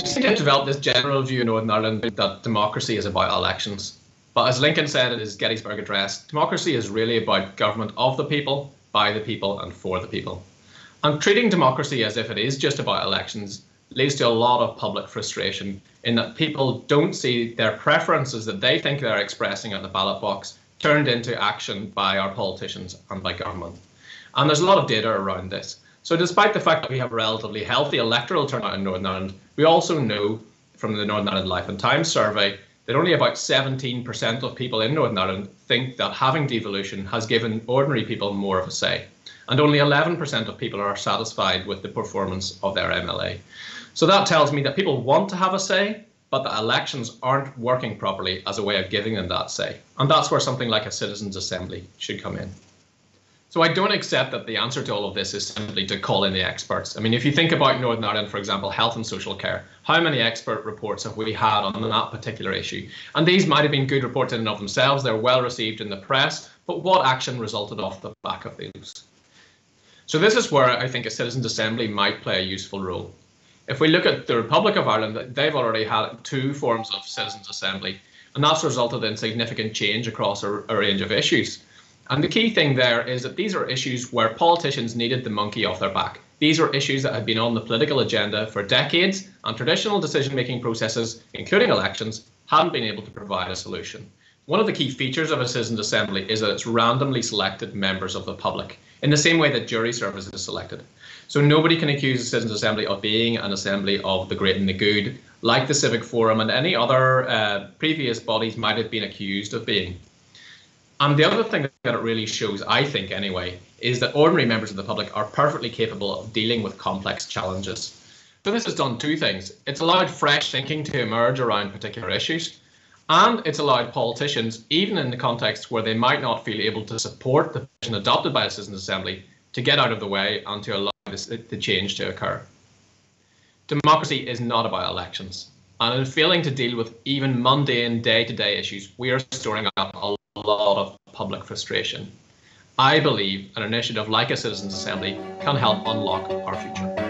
seem to have developed this general view in Northern Ireland that democracy is about elections. But as Lincoln said in his Gettysburg Address, democracy is really about government of the people, by the people, and for the people. And treating democracy as if it is just about elections leads to a lot of public frustration in that people don't see their preferences that they think they're expressing at the ballot box turned into action by our politicians and by government. And there's a lot of data around this. So despite the fact that we have a relatively healthy electoral turnout in Northern Ireland, we also know from the Northern Ireland Life and Times survey that only about 17% of people in Northern Ireland think that having devolution has given ordinary people more of a say. And only 11% of people are satisfied with the performance of their MLA. So that tells me that people want to have a say, but that elections aren't working properly as a way of giving them that say. And that's where something like a citizens' assembly should come in. So I don't accept that the answer to all of this is simply to call in the experts. I mean, if you think about Northern Ireland, for example, health and social care, how many expert reports have we had on that particular issue? And these might have been good reports in and of themselves. They're well received in the press, but what action resulted off the back of those? So this is where I think a citizens' assembly might play a useful role. If we look at the Republic of Ireland, they've already had 2 forms of citizens' assembly, and that's resulted in significant change across a range of issues. And the key thing there is that these are issues where politicians needed the monkey off their back. These are issues that had been on the political agenda for decades, and traditional decision-making processes, including elections, hadn't been able to provide a solution. One of the key features of a citizens' assembly is that it's randomly selected members of the public, in the same way that jury service is selected. So nobody can accuse a citizens' assembly of being an assembly of the great and the good, like the Civic Forum and any other previous bodies might have been accused of being. And the other thing that it really shows, I think anyway, is that ordinary members of the public are perfectly capable of dealing with complex challenges. So this has done 2 things. It's allowed fresh thinking to emerge around particular issues, and it's allowed politicians, even in the context where they might not feel able to support the position adopted by a citizens' assembly, to get out of the way and to allow the change to occur. Democracy is not about elections, and in failing to deal with even mundane day-to-day issues, we are storing up a lot of public frustration. I believe an initiative like a citizens' assembly can help unlock our future.